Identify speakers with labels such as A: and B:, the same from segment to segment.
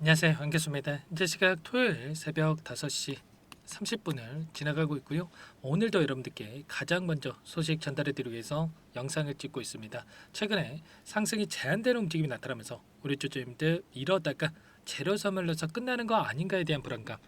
A: 안녕하세요. 안개수입니다. 현재 시각 토요일 새벽 5시 30분을 지나가고 있고요. 오늘도 여러분들께 가장 먼저 소식 전달해 드리기 위해서 영상을 찍고 있습니다. 최근에 상승이 제한되는 움직임이 나타나면서 우리 주주님들 이러다가 재료소멸로서 끝나는 거 아닌가에 대한 불안감,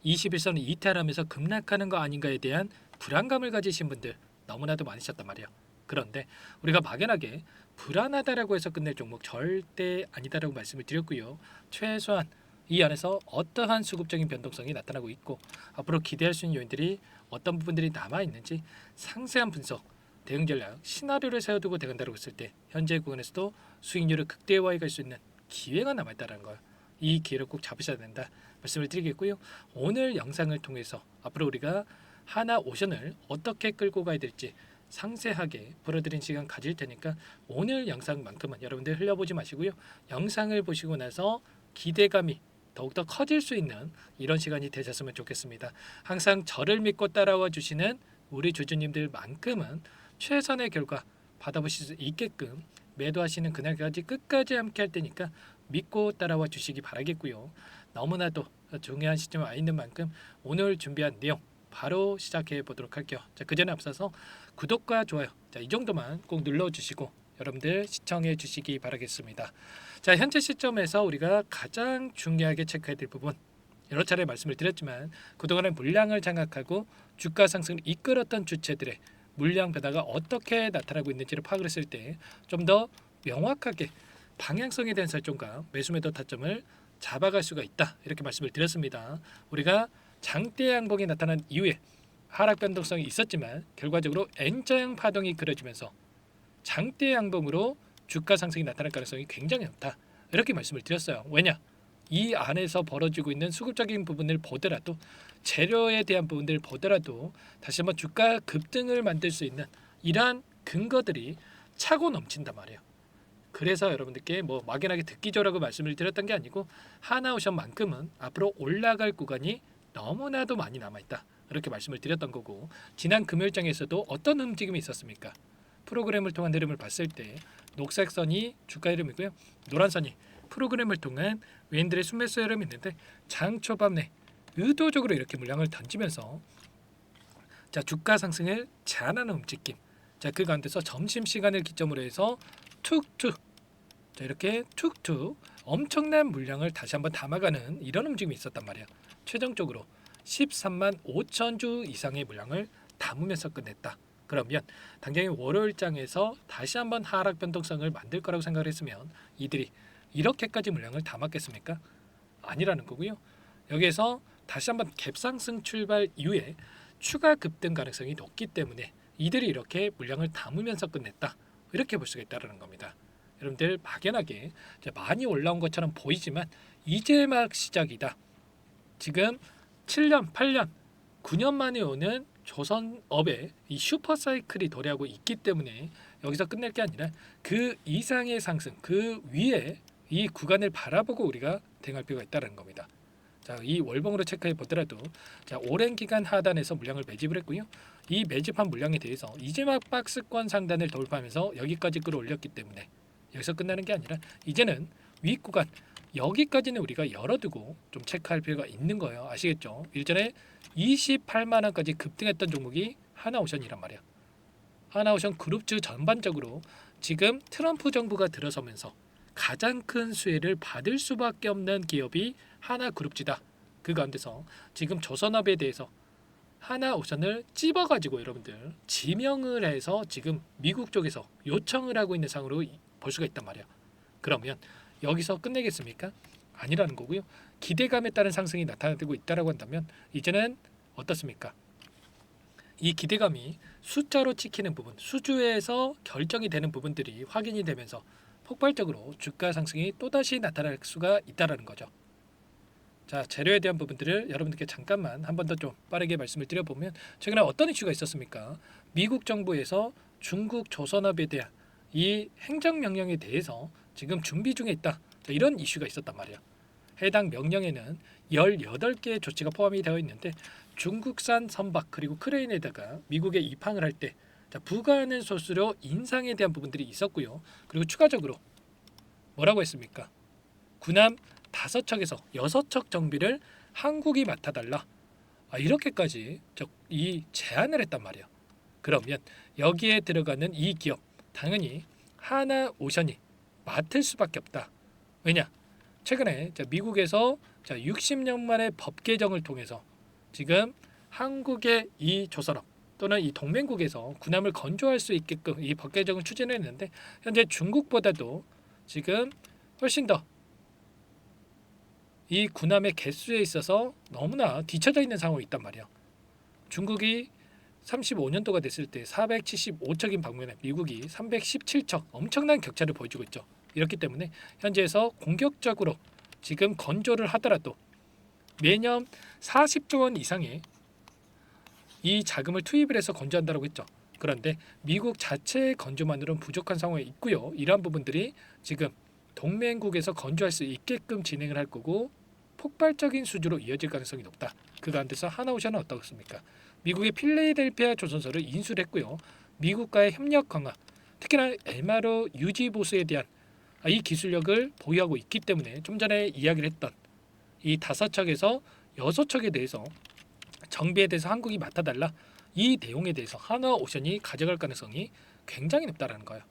A: 21선을 이탈하면서 급락하는 거 아닌가에 대한 불안감을 가지신 분들 너무나도 많으셨단 말이에요. 그런데 우리가 막연하게 불안하다라고 해서 끝낼 종목 절대 아니다라고 말씀을 드렸고요. 최소한 이 안에서 어떠한 수급적인 변동성이 나타나고 있고 앞으로 기대할 수 있는 요인들이 어떤 부분들이 남아 있는지 상세한 분석, 대응 전략, 시나리오를 세워두고 대응한다고 했을 때 현재 구간에서도 수익률을 극대화해 갈 수 있는 기회가 남아 있다는 걸, 이 기회를 꼭 잡으셔야 된다 말씀을 드리겠고요. 오늘 영상을 통해서 앞으로 우리가 하나오션을 어떻게 끌고 가야 될지 상세하게 풀어드린 시간 가질 테니까 오늘 영상만큼은 여러분들 흘려보지 마시고요. 영상을 보시고 나서 기대감이 더욱더 커질 수 있는 이런 시간이 되셨으면 좋겠습니다. 항상 저를 믿고 따라와 주시는 우리 주주님들만큼은 최선의 결과 받아보실 수 있게끔 매도하시는 그날까지 끝까지 함께 할 테니까 믿고 따라와 주시기 바라겠고요. 너무나도 중요한 시점에 와 있는 만큼 오늘 준비한 내용 바로 시작해 보도록 할게요. 자, 그 전에 앞서서 구독과 좋아요, 자, 이 정도만 꼭 눌러주시고 여러분들 시청해 주시기 바라겠습니다. 자, 현재 시점에서 우리가 가장 중요하게 체크해야 될 부분, 여러 차례 말씀을 드렸지만 그동안의 물량을 장악하고 주가 상승을 이끌었던 주체들의 물량 변화가 어떻게 나타나고 있는지를 파악을 했을 때 좀 더 명확하게 방향성에 대한 설정과 매수매도 타점을 잡아갈 수가 있다, 이렇게 말씀을 드렸습니다. 우리가 장대 양봉이 나타난 이후에 하락 변동성이 있었지만 결과적으로 N자형 파동이 그려지면서 장대 양봉으로 주가 상승이 나타날 가능성이 굉장히 높다, 이렇게 말씀을 드렸어요. 왜냐? 이 안에서 벌어지고 있는 수급적인 부분을 보더라도, 재료에 대한 부분들을 보더라도 다시 한번 주가 급등을 만들 수 있는 이러한 근거들이 차고 넘친단 말이에요. 그래서 여러분들께 뭐 막연하게 듣기조라고 말씀을 드렸던 게 아니고 하나오션만큼은 앞으로 올라갈 구간이 너무나도 많이 남아있다, 이렇게 말씀을 드렸던 거고, 지난 금요일장에서도 어떤 움직임이 있었습니까? 프로그램을 통한 흐름을 봤을 때 녹색 선이 주가 흐름이고요, 노란 선이 프로그램을 통한 외인들의 순매수 흐름이 있는데 장 초반 내 의도적으로 이렇게 물량을 던지면서 자, 주가 상승을 제한하는 움직임, 자, 그 가운데서 점심시간을 기점으로 해서 툭툭, 자, 이렇게 툭툭 엄청난 물량을 다시 한번 담아가는 이런 움직임이 있었단 말이에요. 최종적으로 13만 5천 주 이상의 물량을 담으면서 끝냈다. 그러면 당장의 월요일장에서 다시 한번 하락 변동성을 만들 거라고 생각을 했으면 이들이 이렇게까지 물량을 담았겠습니까? 아니라는 거고요. 여기에서 다시 한번 갭상승 출발 이후에 추가 급등 가능성이 높기 때문에 이들이 이렇게 물량을 담으면서 끝냈다, 이렇게 볼 수가 있다는 겁니다. 여러분들 막연하게 많이 올라온 것처럼 보이지만 이제 막 시작이다. 지금 7년, 8년, 9년 만에 오는 조선업의 이 슈퍼사이클이 도래하고 있기 때문에 여기서 끝낼 게 아니라 그 이상의 상승, 그 위에 이 구간을 바라보고 우리가 대응할 필요가 있다는 겁니다. 자, 이 월봉으로 체크해 보더라도 자, 오랜 기간 하단에서 물량을 매집을 했고요. 이 매집한 물량에 대해서 이제 막 박스권 상단을 돌파하면서 여기까지 끌어올렸기 때문에 여기서 끝나는 게 아니라 이제는 위 구간 여기까지는 우리가 열어두고 좀 체크할 필요가 있는 거예요. 아시겠죠? 일전에 28만 원까지 급등했던 종목이 하나오션이란 말이야. 하나오션 그룹주 전반적으로 지금 트럼프 정부가 들어서면서 가장 큰 수혜를 받을 수밖에 없는 기업이 하나그룹주다. 그 가운데서 지금 조선업에 대해서 하나오션을 찝어가지고 여러분들 지명을 해서 지금 미국 쪽에서 요청을 하고 있는 상으로 볼 수가 있단 말이야. 그러면 여기서 끝내겠습니까? 아니라는 거고요. 기대감에 따른 상승이 나타나고 있다라고 한다면 이제는 어떻습니까? 이 기대감이 숫자로 찍히는 부분, 수주에서 결정이 되는 부분들이 확인이 되면서 폭발적으로 주가 상승이 또다시 나타날 수가 있다라는 거죠. 자, 재료에 대한 부분들을 여러분들께 잠깐만 한 번 더 좀 빠르게 말씀을 드려보면 최근에 어떤 이슈가 있었습니까? 미국 정부에서 중국 조선업에 대한 이 행정명령에 대해서 지금 준비 중에 있다, 이런 이슈가 있었단 말이에요. 해당 명령에는 18개의 조치가 포함이 되어 있는데 중국산 선박 그리고 크레인에다가 미국에 입항을 할 때 부과하는 소수료 인상에 대한 부분들이 있었고요. 그리고 추가적으로 뭐라고 했습니까? 군함 5척에서 6척 정비를 한국이 맡아달라. 이렇게까지 이 제안을 했단 말이야. 그러면 여기에 들어가는 이 기업 당연히 하나오션이 맡을 수밖에 없다. 왜냐? 최근에 미국에서 60년 만에 법 개정을 통해서 지금 한국의 이 조선업 또는 이 동맹국에서 군함을 건조할 수 있게끔 이 법 개정을 추진했는데 현재 중국보다도 지금 훨씬 더 이 군함의 개수에 있어서 너무나 뒤처져 있는 상황이 있단 말이야. 중국이 35년도가 됐을 때 475척인 방면에 미국이 317척 엄청난 격차를 보여주고 있죠. 이렇기 때문에 현재에서 공격적으로 지금 건조를 하더라도 매년 40조 원 이상의 이 자금을 투입을 해서 건조한다고 했죠. 그런데 미국 자체의 건조만으로는 부족한 상황에 있고요. 이러한 부분들이 지금 동맹국에서 건조할 수 있게끔 진행을 할 거고 폭발적인 수주로 이어질 가능성이 높다. 그 가운데서 하나오션은 어떻습니까? 미국의 필라델피아 조선소를 인수를 했고요. 미국과의 협력 강화, 특히나 MRO 유지 보수에 대한 이 기술력을 보유하고 있기 때문에 좀 전에 이야기를 했던 이 5척에서 6척에 대해서 정비에 대해서 한국이 맡아달라. 이 내용에 대해서 하나오션이 가져갈 가능성이 굉장히 높다라는 거예요.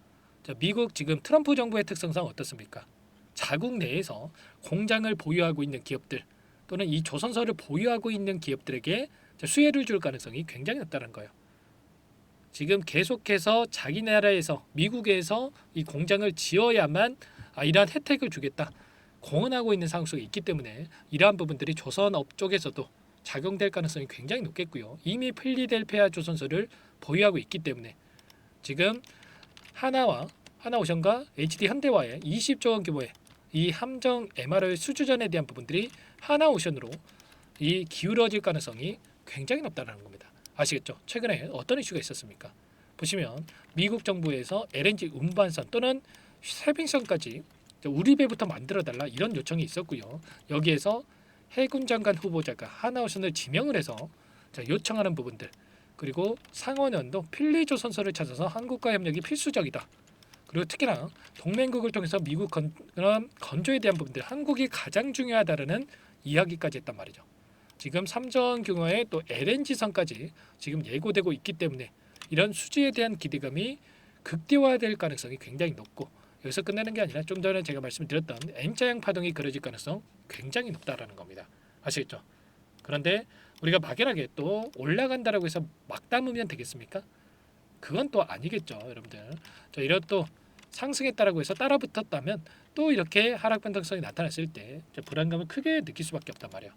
A: 자, 미국 지금 트럼프 정부의 특성상 어떻습니까? 자국 내에서 공장을 보유하고 있는 기업들 또는 이 조선소를 보유하고 있는 기업들에게 수혜를 줄 가능성이 굉장히 높다는 거예요. 지금 계속해서 자기 나라에서 미국에서 이 공장을 지어야만 이러한 혜택을 주겠다 공언하고 있는 상황 속에 있기 때문에 이러한 부분들이 조선업 쪽에서도 작용될 가능성이 굉장히 높겠고요. 이미 필라델피아 조선소를 보유하고 있기 때문에 지금 하나오션과 HD 현대와의 20조 원 규모의 이 함정 MRO의 수주전에 대한 부분들이 하나오션으로 이 기울어질 가능성이 굉장히 높다는 겁니다. 아시겠죠? 최근에 어떤 이슈가 있었습니까? 보시면 미국 정부에서 LNG 운반선 또는 세빙선까지 우리 배부터 만들어달라 이런 요청이 있었고요. 여기에서 해군 장관 후보자가 하나오션을 지명을 해서 요청하는 부분들 그리고 상원의원도 필리조선소를 찾아서 한국과 협력이 필수적이다. 그리고 특히나 동맹국을 통해서 미국 건조에 대한 부분들 한국이 가장 중요하다는 이야기까지 했단 말이죠. 지금 3조 원 규모의 또 LNG선까지 지금 예고되고 있기 때문에 이런 수지에 대한 기대감이 극대화될 가능성이 굉장히 높고 여기서 끝내는 게 아니라 좀 전에 제가 말씀드렸던 M자형 파동이 그려질 가능성 굉장히 높다라는 겁니다. 아시겠죠? 그런데 우리가 막연하게 또 올라간다라고 해서 막 담으면 되겠습니까? 그건 또 아니겠죠, 여러분들. 이런 또 상승했다라고 해서 따라 붙었다면 또 이렇게 하락 변동성이 나타났을 때 불안감을 크게 느낄 수밖에 없단 말이에요.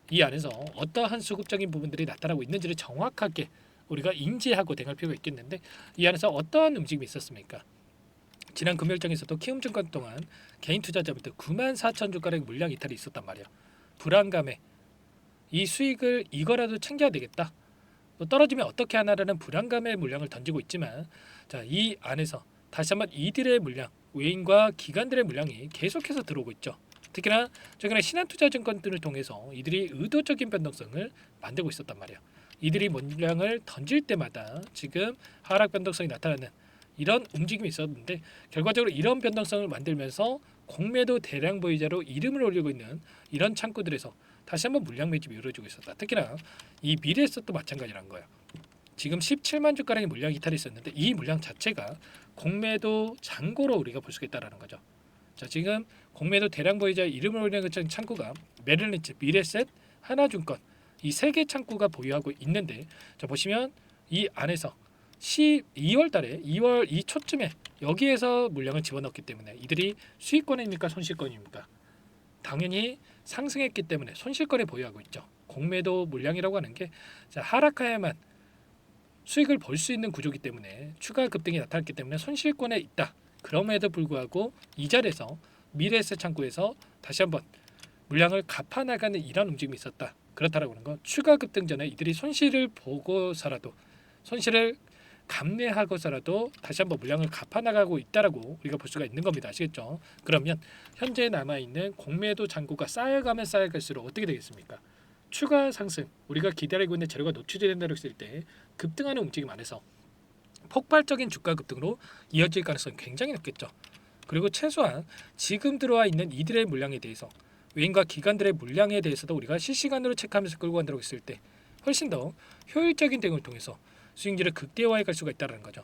A: 이 안에서 어떠한 수급적인 부분들이 나타나고 있는지를 정확하게 우리가 인지하고 대응할 필요가 있겠는데 이 안에서 어떠한 움직임이 있었습니까? 지난 금요일장에서도 키움증권 동안 개인 투자자분들 94,000주가량의 물량 이탈이 있었단 말이에요. 불안감에 이 수익을 이거라도 챙겨야 되겠다. 또 떨어지면 어떻게 하나라는 불안감의 물량을 던지고 있지만 이 안에서 다시 한번 이들의 물량, 외인과 기관들의 물량이 계속해서 들어오고 있죠. 특히나 최근에 신한투자증권들을 통해서 이들이 의도적인 변동성을 만들고 있었단 말이에요. 이들이 물량을 던질 때마다 지금 하락 변동성이 나타나는 이런 움직임이 있었는데 결과적으로 이런 변동성을 만들면서 공매도 대량 보유자로 이름을 올리고 있는 이런 창구들에서 다시 한번 물량 매집이 이루어지고 있었다. 특히나 이 미래에서도 마찬가지란 거예요. 지금 17만 주가량의 물량 이탈이 있었는데 이 물량 자체가 공매도 잔고로 우리가 볼 수가 있다라는 거죠. 자, 지금 공매도 대량 보유자 이름을 올리는 창구가 메릴린치, 미래셋, 하나증권 이 세 개 창구가 보유하고 있는데 자 보시면 이 안에서 2월 달에 2월 이 초쯤에 여기에서 물량을 집어넣기 때문에 이들이 수익권입니까 손실권입니까? 당연히 상승했기 때문에 손실권에 보유하고 있죠. 공매도 물량이라고 하는 게 하락해야만 수익을 볼 수 있는 구조이기 때문에 추가 급등이 나타났기 때문에 손실권에 있다. 그럼에도 불구하고 이 자리에서 미래에셋 창구에서 다시 한번 물량을 갚아나가는 이런 움직임이 있었다. 그렇다라고 하는 건 추가 급등 전에 이들이 손실을 보고서라도 손실을 감내하고서라도 다시 한번 물량을 갚아나가고 있다라고 우리가 볼 수가 있는 겁니다. 아시겠죠? 그러면 현재 남아있는 공매도 잔고가 쌓여가면 쌓여갈수록 어떻게 되겠습니까? 추가 상승, 우리가 기다리고 있는 재료가 노출된다고 했을 때 급등하는 움직임 안에서 폭발적인 주가 급등으로 이어질 가능성이 굉장히 높겠죠. 그리고 최소한 지금 들어와 있는 이들의 물량에 대해서 외인과 기관들의 물량에 대해서도 우리가 실시간으로 체크하면서 끌고 간다고 했을 때 훨씬 더 효율적인 대응을 통해서 수익률을 극대화해 갈 수가 있다는 거죠.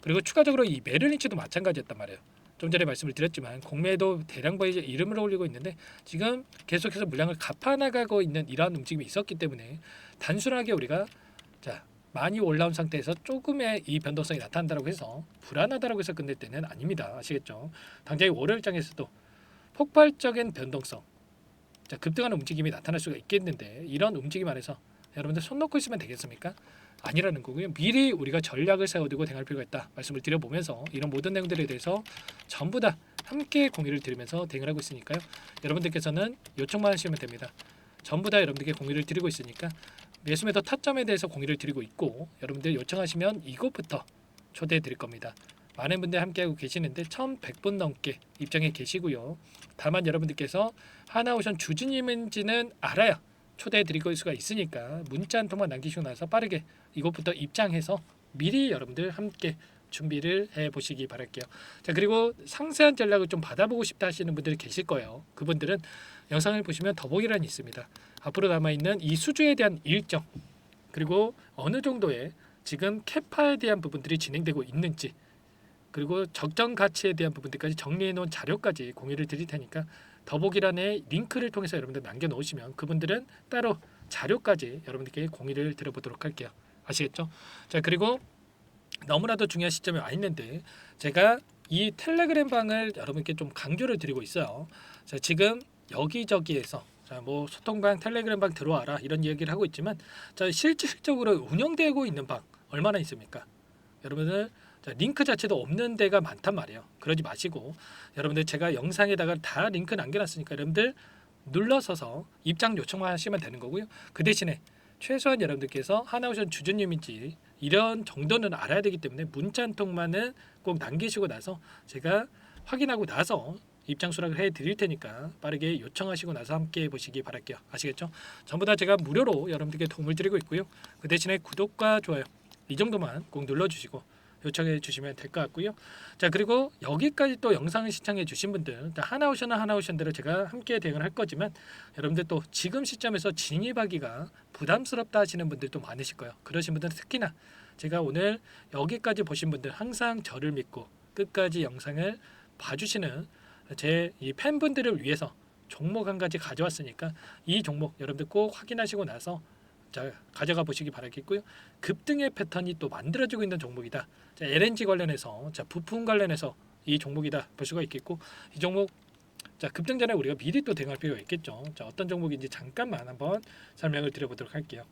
A: 그리고 추가적으로 이 메릴린치도 마찬가지였단 말이에요. 좀 전에 말씀을 드렸지만 공매도 대량보에 이름을 올리고 있는데 지금 계속해서 물량을 갚아나가고 있는 이러한 움직임이 있었기 때문에 단순하게 우리가 자 많이 올라온 상태에서 조금의 이 변동성이 나타난다고 해서 불안하다고 해서 끝낼 때는 아닙니다. 아시겠죠? 당장의 월요일장에서도 폭발적인 변동성, 자, 급등하는 움직임이 나타날 수가 있겠는데 이런 움직임 안에서 여러분들 손 놓고 있으면 되겠습니까? 아니라는 거고요. 미리 우리가 전략을 세워두고 대응할 필요가 있다 말씀을 드려보면서 이런 모든 내용들에 대해서 전부 다 함께 공유를 드리면서 대응을 하고 있으니까요. 여러분들께서는 요청만 하시면 됩니다. 전부 다 여러분들께 공유를 드리고 있으니까 매수매도 타점에 대해서 공유를 드리고 있고 여러분들 요청하시면 이것부터 초대해 드릴 겁니다. 많은 분들 함께하고 계시는데 1100분 넘게 입장해 계시고요. 다만 여러분들께서 하나오션 주주님인지는 알아야 초대해 드릴 수가 있으니까 문자 한 통만 남기시고 나서 빠르게 이것부터 입장해서 미리 여러분들 함께 준비를 해보시기 바랄게요. 자, 그리고 상세한 전략을 좀 받아보고 싶다 하시는 분들이 계실 거예요. 그분들은 영상을 보시면 더보기란이 있습니다. 앞으로 남아있는 이 수주에 대한 일정 그리고 어느 정도의 지금 캐파에 대한 부분들이 진행되고 있는지 그리고 적정 가치에 대한 부분들까지 정리해 놓은 자료까지 공유를 드릴 테니까 더보기란에 링크를 통해서 여러분들 남겨놓으시면 그분들은 따로 자료까지 여러분들께 공유를 드려보도록 할게요. 아시겠죠? 자, 그리고 너무나도 중요한 시점에 와 있는데 제가 이 텔레그램 방을 여러분께 좀 강조를 드리고 있어요. 자, 지금 여기저기에서 자, 뭐 소통방 텔레그램 방 들어와라 이런 이야기를 하고 있지만 자, 실질적으로 운영되고 있는 방 얼마나 있습니까? 여러분들 자, 링크 자체도 없는 데가 많단 말이에요. 그러지 마시고 여러분들 제가 영상에다가 다 링크 남겨놨으니까 여러분들 눌러서서 입장 요청만 하시면 되는 거고요. 그 대신에 최소한 여러분들께서 하나오션 주주님인지 이런 정도는 알아야 되기 때문에 문자 한 통만은 꼭 남기시고 나서 제가 확인하고 나서 입장 수락을 해드릴 테니까 빠르게 요청하시고 나서 함께 보시기 바랄게요. 아시겠죠? 전부 다 제가 무료로 여러분들께 도움을 드리고 있고요. 그 대신에 구독과 좋아요 이 정도만 꼭 눌러주시고 요청해 주시면 될 것 같고요. 자, 그리고 여기까지 또 영상을 시청해 주신 분들 하나오션대로 제가 함께 대응을 할 거지만 여러분들 또 지금 시점에서 진입하기가 부담스럽다 하시는 분들도 많으실 거예요. 그러신 분들은 특히나 제가 오늘 여기까지 보신 분들 항상 저를 믿고 끝까지 영상을 봐주시는 제 이 팬분들을 위해서 종목 한 가지 가져왔으니까 이 종목 여러분들 꼭 확인하시고 나서 자, 가져가 보시기 바라겠고요. 급등의 패턴이 또 만들어지고 있는 종목이다. 자, LNG 관련해서 자, 부품 관련해서 이 종목이다 볼 수가 있겠고 이 종목 자, 급등 전에 우리가 미리 또 대응할 필요가 있겠죠. 자, 어떤 종목인지 잠깐만 한번 설명을 드려보도록 할게요.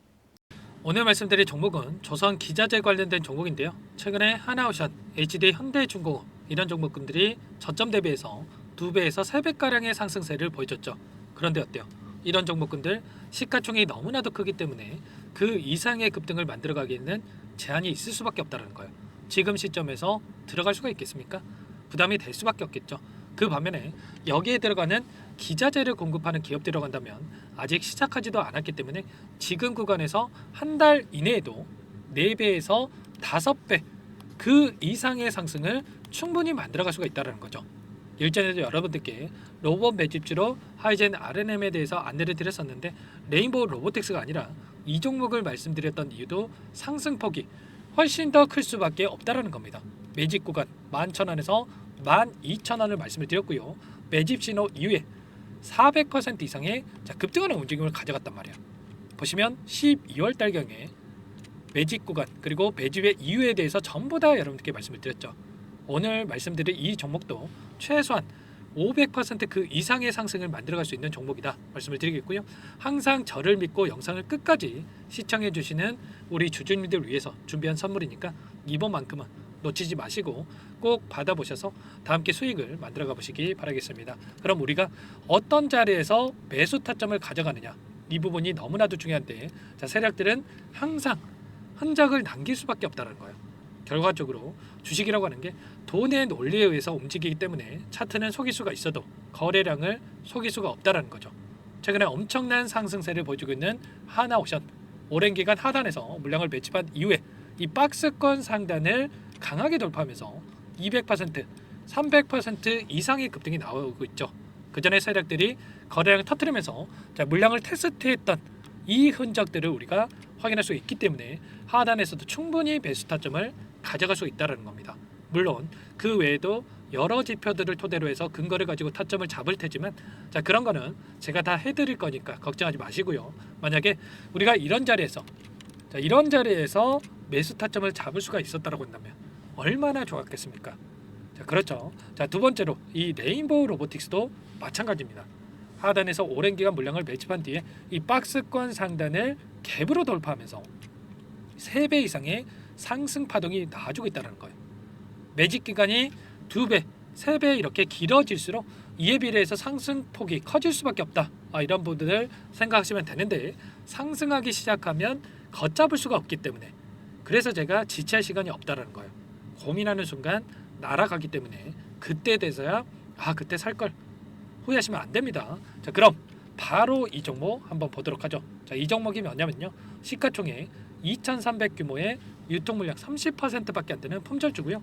A: 오늘 말씀드릴 종목은 조선 기자재 관련된 종목인데요. 최근에 하나오션, HD 현대중공업 이런 종목군들이 저점 대비해서 2배에서 3배가량의 상승세를 보여줬죠. 그런데 어때요? 이런 종목군들 시가총액이 너무나도 크기 때문에 그 이상의 급등을 만들어가기에는 제한이 있을 수밖에 없다는 거예요. 지금 시점에서 들어갈 수가 있겠습니까? 부담이 될 수밖에 없겠죠. 그 반면에 여기에 들어가는 기자재를 공급하는 기업 들어간다면 아직 시작하지도 않았기 때문에 지금 구간에서 한 달 이내에도 4배에서 5배 그 이상의 상승을 충분히 만들어갈 수가 있다는 거죠. 일전에도 여러분들께 로봇 매집주로 하이젠 RNM에 대해서 안내를 드렸었는데 레인보우 로보틱스가 아니라 이 종목을 말씀드렸던 이유도 상승폭이 훨씬 더 클 수밖에 없다라는 겁니다. 매집 구간 11,000원에서 12,000원을 말씀을 드렸고요. 매집 신호 이후에 400% 이상의 급등하는 움직임을 가져갔단 말이에요. 보시면 12월 달경에 매집 구간 그리고 매집의 이유에 대해서 전부 다 여러분들께 말씀을 드렸죠. 오늘 말씀드린 이 종목도 최소한 500%그 이상의 상승을 만들어갈 수 있는 종목이다 말씀을 드리겠고요. 항상 저를 믿고 영상을 끝까지 시청해 주시는 우리 주주님들 위해서 준비한 선물이니까 이번만큼은 놓치지 마시고 꼭 받아보셔서 다 함께 수익을 만들어가 보시기 바라겠습니다. 그럼 우리가 어떤 자리에서 매수 타점을 가져가느냐 이 부분이 너무나도 중요한데 자, 세력들은 항상 흔적을 남길 수밖에 없다는 거예요. 결과적으로 주식이라고 하는 게 돈의 논리에 의해서 움직이기 때문에 차트는 속일 수가 있어도 거래량을 속일 수가 없다는 거죠. 최근에 엄청난 상승세를 보여주고 있는 하나오션 오랜 기간 하단에서 물량을 매집한 이후에 이 박스권 상단을 강하게 돌파하면서 200%, 300% 이상의 급등이 나오고 있죠. 그 그 전에 세력들이 거래량 터뜨리면서 자, 물량을 테스트했던 이 흔적들을 우리가 확인할 수 있기 때문에 하단에서도 충분히 매수 타점을 가져갈 수 있다는 겁니다. 물론 그 외에도 여러 지표들을 토대로 해서 근거를 가지고 타점을 잡을 테지만 자, 그런 거는 제가 다 해드릴 거니까 걱정하지 마시고요. 만약에 우리가 이런 자리에서 매수 타점을 잡을 수가 있었다고 한다면 얼마나 좋았겠습니까? 자, 그렇죠. 자, 두 번째로 이 레인보우 로보틱스도 마찬가지입니다. 하단에서 오랜 기간 물량을 매집한 뒤에 이 박스권 상단을 갭으로 돌파하면서 3배 이상의 상승 파동이 나와주고 있다는 거예요. 매집 기간이 2배, 3배 이렇게 길어질수록 이에 비례해서 상승폭이 커질 수밖에 없다. 이런 부분을 생각하시면 되는데 상승하기 시작하면 걷잡을 수가 없기 때문에 그래서 제가 지체할 시간이 없다라는 거예요. 고민하는 순간 날아가기 때문에 그때 돼서야 그때 살 걸 후회하시면 안 됩니다. 자, 그럼 바로 이 종목 한번 보도록 하죠. 자, 이 종목이 뭐냐면요. 시가총액 2,300 규모의 유통 물량 30%밖에 안 되는 품절주고요.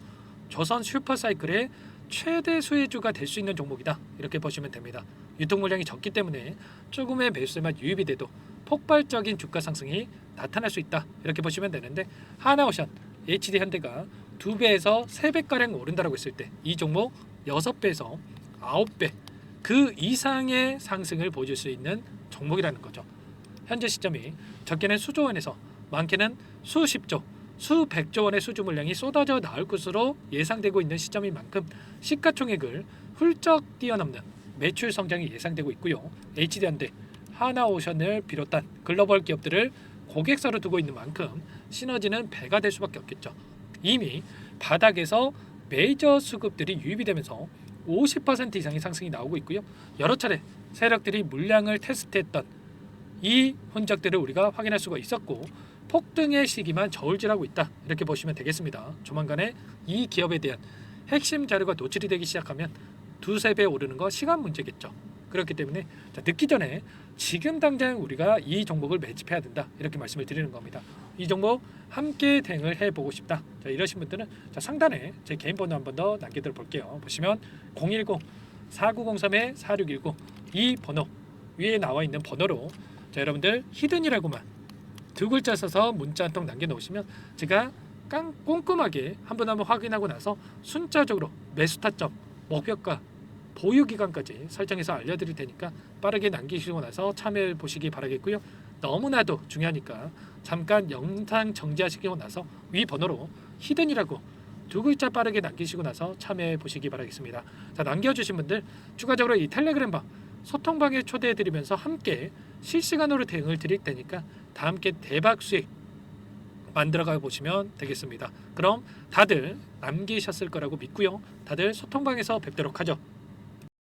A: 조선 슈퍼사이클의 최대 수혜주가 될 수 있는 종목이다. 이렇게 보시면 됩니다. 유통 물량이 적기 때문에 조금의 매수에만 유입이 돼도 폭발적인 주가 상승이 나타날 수 있다. 이렇게 보시면 되는데 하나오션, HD현대가 2배에서 3배가량 오른다라고 했을 때 이 종목 6배에서 9배 그 이상의 상승을 보여줄 수 있는 종목이라는 거죠. 현재 시점이 적게는 수조 원에서 많게는 수십조, 수백조 원의 수주 물량이 쏟아져 나올 것으로 예상되고 있는 시점인 만큼 시가총액을 훌쩍 뛰어넘는 매출 성장이 예상되고 있고요. HD현대, 하나오션을 비롯한 글로벌 기업들을 고객사로 두고 있는 만큼 시너지는 배가 될 수밖에 없겠죠. 이미 바닥에서 메이저 수급들이 유입이 되면서 50% 이상의 상승이 나오고 있고요. 여러 차례 세력들이 물량을 테스트했던 이 흔적들을 우리가 확인할 수가 있었고 폭등의 시기만 저울질하고 있다. 이렇게 보시면 되겠습니다. 조만간에 이 기업에 대한 핵심 자료가 노출이 되기 시작하면 2-3배 오르는 거 시간 문제겠죠. 그렇기 때문에 늦기 전에 지금 당장 우리가 이 종목을 매집해야 된다. 이렇게 말씀을 드리는 겁니다. 이 종목 함께 대응을 해보고 싶다. 자, 이러신 분들은 상단에 제 개인 번호 한 번 더 남겨드려 볼게요. 보시면 010-4903-4619 이 번호 위에 나와 있는 번호로 여러분들 히든이라고만 2글자 써서 문자 한 통 남겨놓으시면 제가 꼼꼼하게 한 번 확인하고 나서 순차적으로 매수 타점, 목표가, 보유 기간까지 설정해서 알려드릴 테니까 빠르게 남기시고 나서 참여해 보시기 바라겠고요. 너무나도 중요하니까 잠깐 영상 정지하시고 나서 위 번호로 히든이라고 2글자 빠르게 남기시고 나서 참여해 보시기 바라겠습니다. 자, 남겨주신 분들 추가적으로 이 텔레그램방 소통방에 초대해 드리면서 함께 실시간으로 대응을 드릴 테니까 다 함께 대박 수익 만들어가 보시면 되겠습니다. 그럼 다들 남기셨을 거라고 믿고요. 다들 소통방에서 뵙도록 하죠.